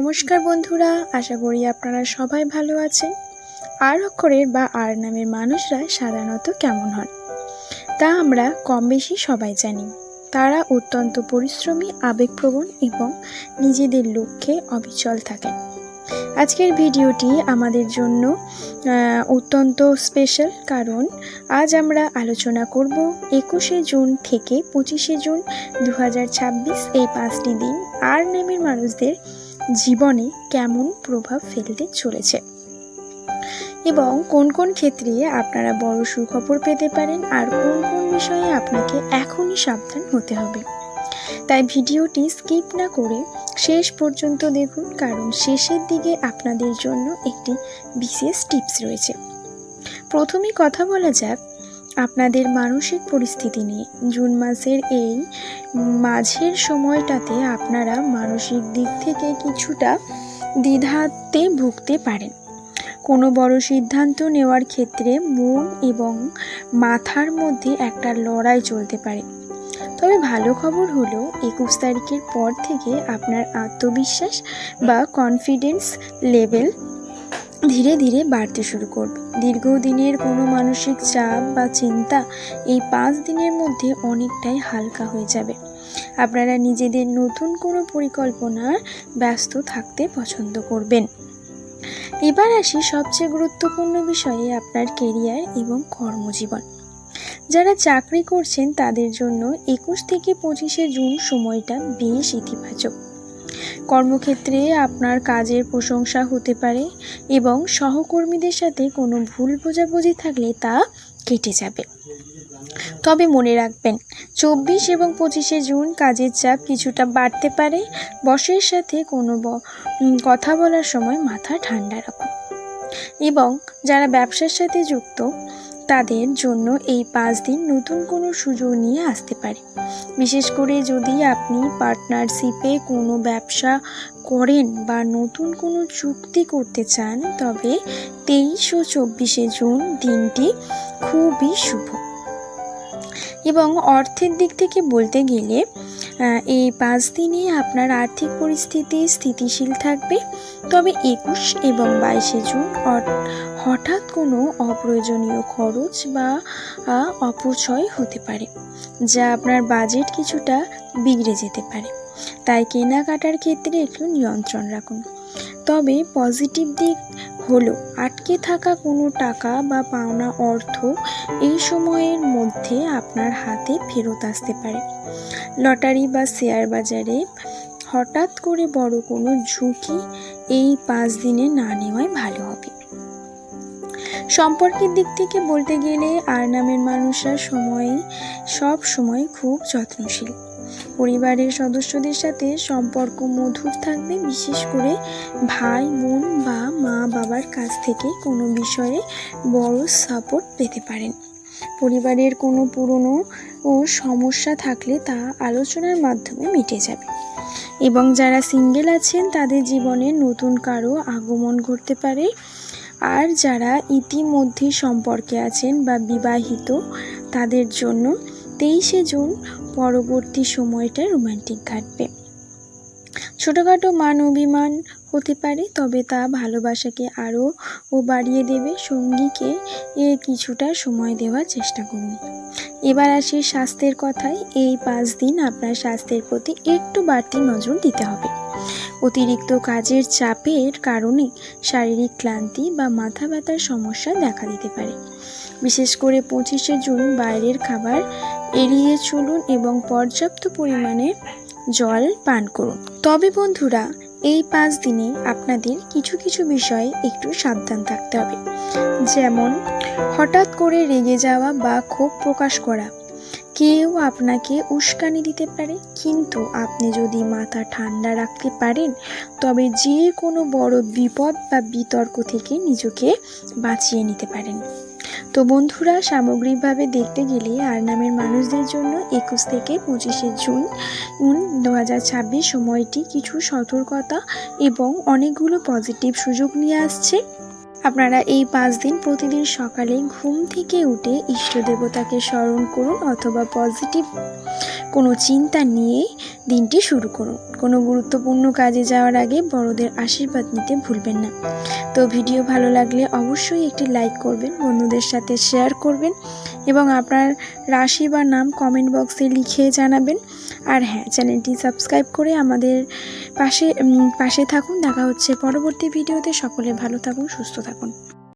নমস্কার বন্ধুরা, আশা করি আপনারা সবাই ভালো আছেন। আর অক্ষরের বা আর নামের মানুষরা সাধারণত কেমন হন তা আমরা কম বেশি সবাই জানি। তারা অত্যন্ত পরিশ্রমী, আবেগপ্রবণ এবং নিজেদের লক্ষ্যে অবিচল থাকেন। আজকের ভিডিওটি আমাদের জন্য অত্যন্ত স্পেশাল, কারণ আজ আমরা আলোচনা করব 21শে জুন থেকে 25শে জুন 2026 এই 5টি দিন আর নামের মানুষদের জীবনে কেমন প্রভাব ফেলতে চলেছে এবং কোন কোন ক্ষেত্রে আপনারা বড় সুখবর পেতে পারেন আর কোন কোন বিষয়ে আপনাকে এখনই সাবধান হতে হবে। তাই ভিডিওটি স্কিপ না করে শেষ পর্যন্ত দেখুন, কারণ শেষের দিকে আপনাদের জন্য একটি বিশেষ টিপস রয়েছে। প্রথমেই কথা বলা যাক আপনাদের মানসিক পরিস্থিতি নিয়ে। জুন মাসের এই মাঝের সময়টাতে আপনারা মানসিক দিক থেকে কিছুটা দ্বিধাতে ভুগতে পারেন। কোনো বড় সিদ্ধান্ত নেওয়ার ক্ষেত্রে মন এবং মাথার মধ্যে একটা লড়াই চলতে পারে। তবে ভালো খবর হলো 21 তারিখের পর থেকে আপনার আত্মবিশ্বাস বা কনফিডেন্স লেভেল ধীরে ধীরে বাড়তে শুরু করবে। দীর্ঘদিনের কোনো মানসিক চাপ বা চিন্তা এই 5 দিনের মধ্যে অনেকটাই হালকা হয়ে যাবে। আপনারা নিজেদের নতুন কোনো পরিকল্পনায় ব্যস্ত থাকতে পছন্দ করবেন। এবার আসি সবচেয়ে গুরুত্বপূর্ণ বিষয়ে, আপনার কেরিয়ার এবং কর্মজীবন। যারা চাকরি করছেন তাদের জন্য 21 থেকে 25শে জুন সময়টা বেশ ইতিবাচক। কর্মক্ষেত্রে আপনার কাজের প্রশংসা হতে পারে এবং সহকর্মীদের সাথে কোনো ভুল বোঝাবুঝি থাকলে তা কেটে যাবে। তবে মনে রাখবেন 24 এবং 25শে জুন কাজের চাপ কিছুটা বাড়তে পারে। বসের সাথে কোনো কথা বলার সময় মাথা ঠান্ডা রাখুন। এবং যারা ব্যবসার সাথে যুক্ত তাদের জন্য এই 5 দিন নতুন কোনো সুযোগ নিয়ে আসতে পারে। বিশেষ করে যদি আপনি পার্টনারশিপে কোনো ব্যবসা করেন বা নতুন কোনো চুক্তি করতে চান, তবে 23 ও 24শে জুন দিনটি খুবই শুভ। এবং অর্থের দিক থেকে বলতে গেলে এই 5 দিনে আপনার আর্থিক পরিস্থিতি স্থিতিশীল থাকবে। তবে 21 এবং 22শে জুন হঠাৎ কোনো অপ্রয়োজনীয় খরচ বা অপচয় হতে পারে, যা আপনার বাজেট কিছুটা বিগড়ে যেতে পারে। তাই কেনাকাটার ক্ষেত্রে একটু নিয়ন্ত্রণ রাখুন। তবে পজিটিভ দিক হলো আটকে থাকা কোনো টাকা বা পাওনা অর্থ এই সময়ের মধ্যে আপনার হাতে ফেরত আসতে পারে। লটারি বা শেয়ার বাজারে হঠাৎ করে বড় কোনো ঝুঁকি এই 5 দিনে না নেওয়াই ভালো হবে। সম্পর্কের দিক থেকে বলতে গেলে আর নামের মানুষরা সব সময় খুব যত্নশীল। পরিবারের সদস্যদের সাথে সম্পর্ক মধুর থাকবে। বিশেষ করে ভাই বোন বা মা বাবার কাছ থেকে কোনো বিষয়ে বড় সাপোর্ট পেতে পারেন। পরিবারের কোনো পুরনো সমস্যা থাকলে তা আলোচনার মাধ্যমে মিটে যাবে। এবং যারা সিঙ্গেল আছেন তাদের জীবনে নতুন কারো আগমন ঘটতে পারে। আর যারা ইতিমধ্যে সম্পর্কে আছেন বা বিবাহিত তাদের জন্য 23শে জুন পরবর্তী সময়টা রোমান্টিক কাটবে। ছোটোখাটো মান অভিমান হতে পারে, তবে তা ভালোবাসাকে আরও বাড়িয়ে দেবে। সঙ্গীকে কিছুটা সময় দেওয়ার চেষ্টা করুন। এবার আসি স্বাস্থ্যের কথায়। এই 5 দিন আপনার স্বাস্থ্যের প্রতি একটু বাড়তি নজর দিতে হবে। অতিরিক্ত কাজের চাপের কারণে শারীরিক ক্লান্তি বা মাথা ব্যথার সমস্যা দেখা দিতে পারে। বিশেষ করে 25শে জুন বাইরের খাবার এড়িয়ে চলুন এবং পর্যাপ্ত পরিমাণে জল পান করুন। তবে বন্ধুরা, এই 5 দিনে আপনাদের কিছু কিছু বিষয়ে একটু সাবধান থাকতে হবে। যেমন হঠাৎ করে রেগে যাওয়া বা ক্ষোভ প্রকাশ করা। কেউ আপনাকে উস্কানি দিতে পারে, কিন্তু আপনি যদি মাথা ঠান্ডা রাখতে পারেন তবে যে কোনো বড় বিপদ বা বিতর্ক থেকে নিজেকে বাঁচিয়ে নিতে পারেন। তো বন্ধুরা, সামগ্রিকভাবে দেখতে গেলে আর নামের মানুষদের জন্য 21 থেকে 25শে জুন 2026 সময়টি কিছু সতর্কতা এবং অনেকগুলো পজিটিভ সুযোগ নিয়ে আসছে। আপনারা এই 5 দিন প্রতিদিন সকালে ঘুম থেকে উঠে ইষ্ট দেবতাকে স্মরণ করুন অথবা পজিটিভ কোনো চিন্তা নিয়ে দিনটি শুরু করুন। কোনো গুরুত্বপূর্ণ কাজে যাওয়ার আগে বড়দের আশীর্বাদ নিতে ভুলবেন না। তো ভিডিও ভালো লাগলে অবশ্যই একটি লাইক করবেন, বন্ধুদের সাথে শেয়ার করবেন এবং আপনার রাশি বা নাম কমেন্ট বক্সে লিখে জানাবেন। আর হ্যাঁ, চ্যানেলটি সাবস্ক্রাইব করে আমাদের পাশে থাকুন। দেখা হচ্ছে পরবর্তী ভিডিওতে। সকলে ভালো থাকুন, সুস্থ থাকুন।